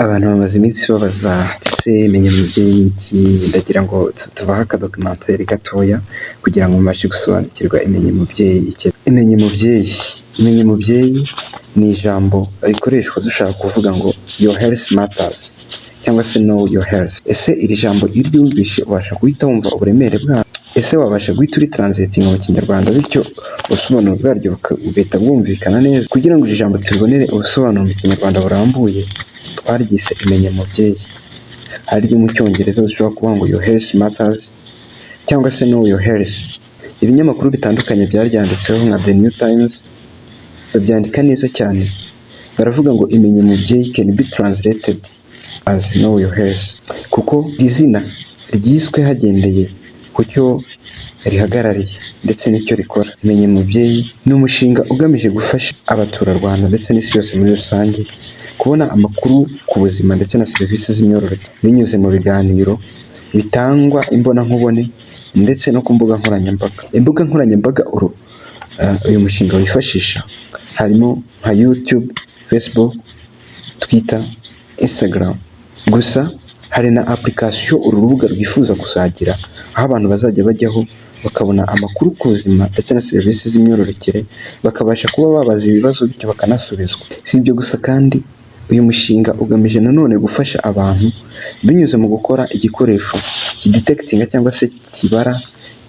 Abantu bamaze iminsi babaza ese Menya Umubyeyi ni iki? Ndagira ngo tubahe akadokumentari gatoya kugira ngo mubashe gusobanukirwa Imenye Umubyeyi icyo ari cyo. Imenye Umubyeyi, Imenye Umubyeyi ni ijambo rikoreshwa dushaka kuvuga ngo your health matters cyangwa se know your health. Ese iri jambo iyo uryumvishe ubasha guhita wumva uburemere bwaryo? Ese wabasha guhita uritranslating mu kinyarwanda bityo ubusobanuro bwaryo bugahita bwumvikana neza? Kugira ngo iri jambo turibonere ubusobanuro mu kinyarwanda burambuye twaryise Imenye Umubyeyi. Hari iryo mu cyongereza dushobora kuvuga ngo your health matters cyangwa se know your health. Ibinyamakuru bitandukanye byaryanditseho nka The New Times babyandika neza cyane, baravuga ngo Imenye Umubyeyi can be translated as know your health, kuko izina ryiswe hagendeye ku cyo rihagarariye ndetse n'icyo rikora. Imenye Umubyeyi ni umushinga ugamije gufasha abaturarwanda ndetse n'isi yose muri rusange kubona amakuru ku buzima ndetse na serivisi z'imyororokere binyuze mu biganiro bitangwa imbonankubone ndetse no ku mbuga nkoranyambaga. Imbuga nkoranyambaga uyu mushinga wifashisha harimo nka YouTube, Facebook, Twitter, Instagram. Gusa hari na application uru rubuga rwifuza kuzagira aho abantu bazajya bajyaho bakabona amakuru ku buzima ndetse na serivisi z'imyororokere, bakabasha kuba babaza ibibazo bityo bakanasubizwa. Si ibyo gusa kandi uyu mushinga ugamije nanone gufasha abantu binyuze mu gukora igikoresho kidetectinga cyangwa se kibara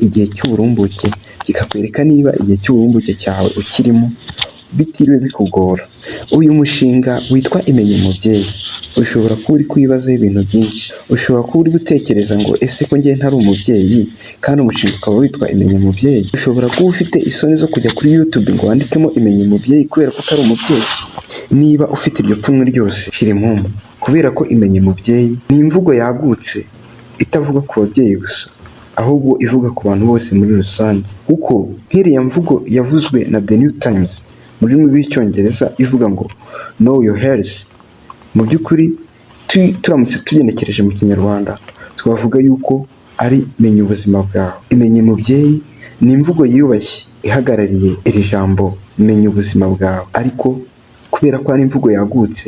igihe cy'uburumbuke, kikakwereka niba igihe cy'uburumbuke cyawe ukirimo bitiriwe bikugora. Uyu mushinga witwa Imenye Umubyeyi ushobora kuba uri kwibazaho ibintu byinshi. Ushobora kuba uri gutekereza ngo ese ko njye ntari umubyeyi kandi umushinga ukaba witwa Imenye Umubyeyi? Ushobora kuba ufite isoni zo kujya kuri YouTube ngo wandikemo Imenye Umubyeyi kubera ko utari umubyeyi. Niba ufite iryo pfunwe ryose shira impumu, kubera ko Imenye Umubyeyi ni imvugo yagutse itavuga ku babyeyi gusa ahubwo ivuga ku bantu bose muri rusange, kuko nk'iriya mvugo yavuzwe na The New Times mu rurimi rw'icyongereza ivuga ngo know your health, mu by'ukuri turamutse tugenekereje mu kinyarwanda twavuga yuko ari menya ubuzima bwawe. Imenye Umubyeyi ni imvugo yiyubashye ihagarariye iri jambo menya ubuzima bwawe, ariko kubera ko ari imvugo yagutse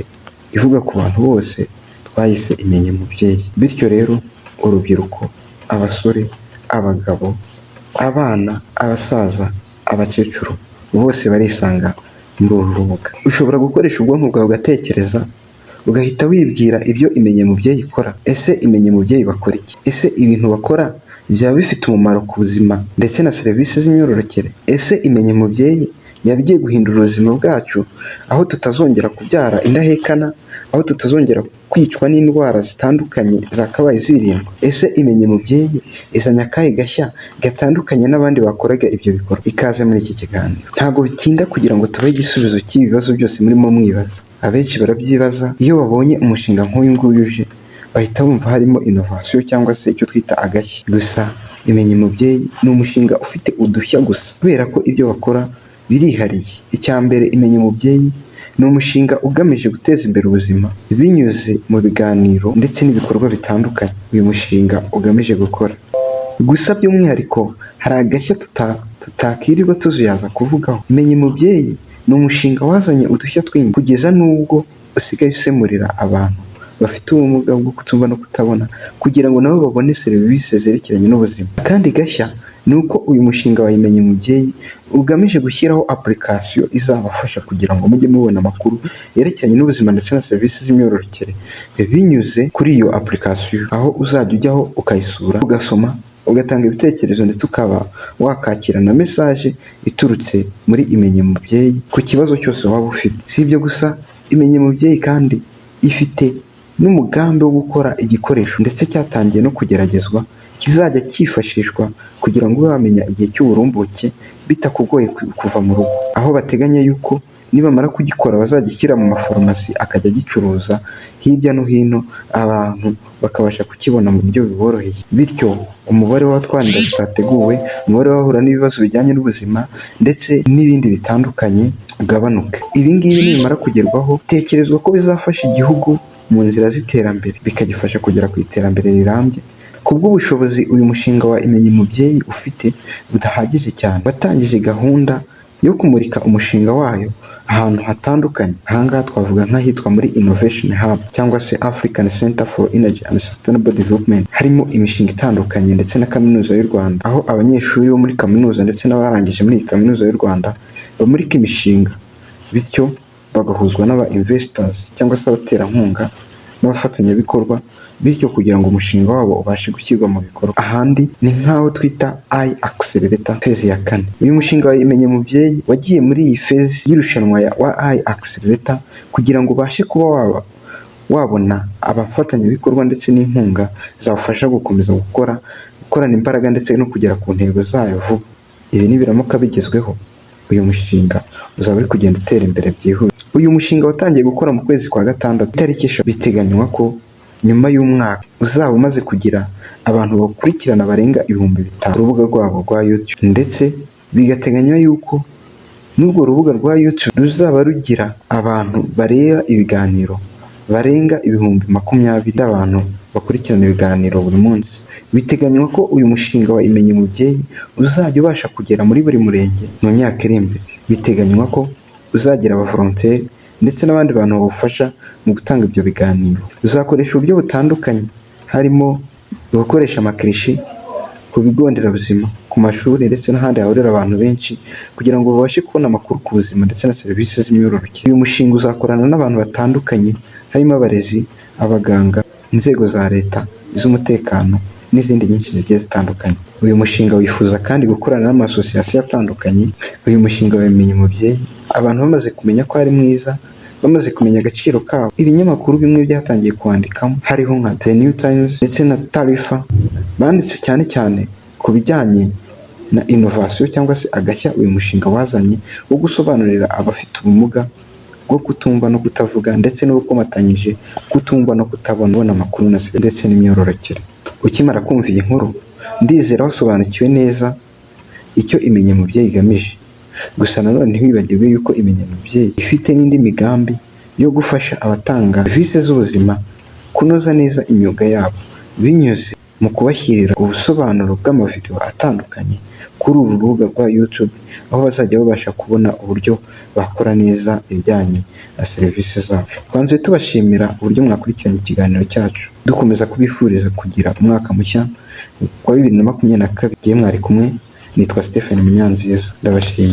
ivuga ku bantu bose twayise Imenye Umubyeyi. Bityo rero urubyiruko, abasore, abagabo, abana, abasaza, abakecuru bose barisanga muri uru rubuga. Ushobora gukoresha ubwonko bwawe ugatekereza ugahita wibwira ibyo Imenye Umubyeyi ikora. Ese Imenye Umubyeyi bakora iki? Ese ibintu bakora byaba bifite umumaro ku buzima ndetse na serivisi z'imyororokere? Ese Imenye Umubyeyi yabigiye guhindura ubuzima bwacu, aho tutazongera kubyara indahekana, aho tutazongera kwicwa n'indwara zitandukanye zakabaye zirindwa? Ese Imenye Umubyeyi izanye akahe gashya gatandukanye n'abandi bakoraga ibyo bikorwa? Ikaze muri iki kiganiro. Ntabwo bitinda kugira ngo tubahe igisubizo cy'ibibazo byose murimo mwibaza. Abenshi barabyibaza iyo babonye umushinga nk'uyu nguyu uje, bahita bumva harimo innovation cyangwa se icyo twita agashya. Gusa Imenye Umubyeyi ni umushinga ufite udushya gusa, kubera ko ibyo bakora birihariye. Icya mbere, Imenye Umubyeyi ni umushinga ugamije guteza imbere ubuzima binyuze mu biganiro ndetse n'ibikorwa bitandukanye uyu mushinga ugamije gukora. Gusa by'umwihariko hari agashya tutakirirwa tuzuyaza kuvugaho. Imenye Umubyeyi ni umushinga wazanye udushya twinshi kugeza n'ubwo usigaye usemurira abantu bafite ubumuga bwo kutumva no kutabona kugira ngo nabo babone serivisi zerekeranye n'ubuzima. Kandi gashya ni uko uyu mushinga wa Imenye Umubyeyi ugamije gushyiraho application izabafasha kugira ngo mujye mubona amakuru yerekeranye n'ubuzima ndetse na serivisi z'imyororokere binyuze kuri iyo application, aho uzajya ujyaho ukayisura ugasoma ugatanga ibitekerezo ndetse ukaba wakakira na message iturutse muri Imenye Umubyeyi ku kibazo cyose waba ufite. Si ibyo gusa, Imenye Umubyeyi kandi ifite n'umugambi wo gukora igikoresho ndetse cyatangiye no kugeragezwa kizajya cyifashishwa kugira ngo ube wamenya igihe cy'uburumbuke bitakugoye kuva mu rugo, aho bateganya yuko nibamara kugikora bazagishyira mu mafarumasi akajya gicuruza hirya no hino, abantu bakabasha kukibona mu buryo biboroheye, bityo umubare w'abatwara zitateguwe, umubare w'abahura n'ibibazo bijyanye n'ubuzima ndetse n'ibindi bitandukanye ugabanuke. Ibi ngibi nibimara kugerwaho, tekerezwa ko bizafasha igihugu mu nzira z'iterambere, bikagifasha kugera ku iterambere rirambye. Kubw'ubushobozi uyu mushinga wa Imenye Umubyeyi ufite budahagije cyane, watangije gahunda yo kumurika umushinga wayo ahantu hatandukanye. Ahangaha twavuga nk'ahitwa muri Innovation Hub cyangwa se African Center for Energy and Sustainable Development. Harimo imishinga itandukanye ndetse na Kaminuza y'u Rwanda, aho abanyeshuri bo muri kaminuza ndetse n'abarangije muri iyi Kaminuza y'u Rwanda bamurika imishinga, bityo bagahuzwa n'aba investors cyangwa se abaterankunga n'abafatanyabikorwa, bityo kugira ngo umushinga wabo ubashe gushyirwa mu bikorwa. Ahandi ni nk'aho twita iAccelerator phase ya 4. Uyu mushinga wa Imenye Mubyeyi wagiye muri iyi phase y'irushanwa wa iAccelerator kugira ngo ubashe kuba wabona abafatanyabikorwa ndetse n'inkunga zawufasha gukomeza gukorana imbaraga ndetse no kugera ku ntego zayo vuba. Ibi nibiramuka bigezweho, uyu mushinga uzaba uri kugenda utera imbere byihuse. Uyu mushinga watangiye gukora mu kwezi kwa gatandatu itariki 10. Biteganywa ko nyuma y'umwaka uzaba umaze kugira abantu bakurikirana barenga 5,000 urubuga rwabo rwa YouTube, ndetse bigateganywa yuko n'urwo rubuga rwa YouTube ruzaba rugira abantu bareba ibiganiro barenga 20,000 abantu bakurikirana ibiganiro buri munsi. Biteganywa ko uyu mushinga wa Imenye Mubyeyi uzajya ubasha kugera muri buri murenge mu myaka iri imbere. Biteganywa ko uzagira abavolonteri ndetse n'abandi bantu bawufasha mu gutanga ibyo biganiro. Uzakoresha uburyo butandukanye, harimo gukoresha amakirishi ku bigo nderabuzima, ku mashuri ndetse n'ahandi hahurira abantu benshi, kugira ngo babashe kubona amakuru ku buzima ndetse na serivisi z'imyororokere. Uyu mushinga uzakorana n'abantu batandukanye, harimo abarezi, abaganga, inzego za leta, iz'umutekano n'izindi nyinshi zigiye zitandukanye. Uyu mushinga wifuza kandi gukorana n'amasosiyasiyo atandukanye. Uyu mushinga wa Imenye Mubyeyi abantu bamaze kumenya ko ari mwiza, bamaze kumenya agaciro kawo, ibinyamakuru bimwe byatangiye kuwandikamo, hariho nka The New Times ndetse na Tarifa, banditse cyane cyane ku bijyanye na innovation cyangwa se agashya uyu mushinga wazanye wo gusobanurira abafite ubumuga bwo kutumva no kutavuga ndetse n'ubukomatanyije kutumva no kutabona amakuru ndetse n'imyororokere. Ukimara kumva iyi nkuru, ndizera wasobanukiwe neza icyo Imenye Mubyeyi igamije. Gusa nanone ntiwibagirwe yuko Imenye Mubyeyi ifite n'indi migambi yo gufasha abatanga serivisi z'ubuzima kunoza neza imyuga yabo, binyuze mu kubashyirira ubusobanuro bw'amavideo atandukanye kuri uru rubuga rwa YouTube, aho bazajya babasha kubona uburyo bakora neza ibijyanye na serivisi zabo. Twanze tubashimira uburyo mwakurikiranye ikiganiro cyacu, dukomeza kubifuriza kugira umwaka mushya wa 2022. Mwari kumwe, nitwa Stephen Munyanziza, ndabashimira.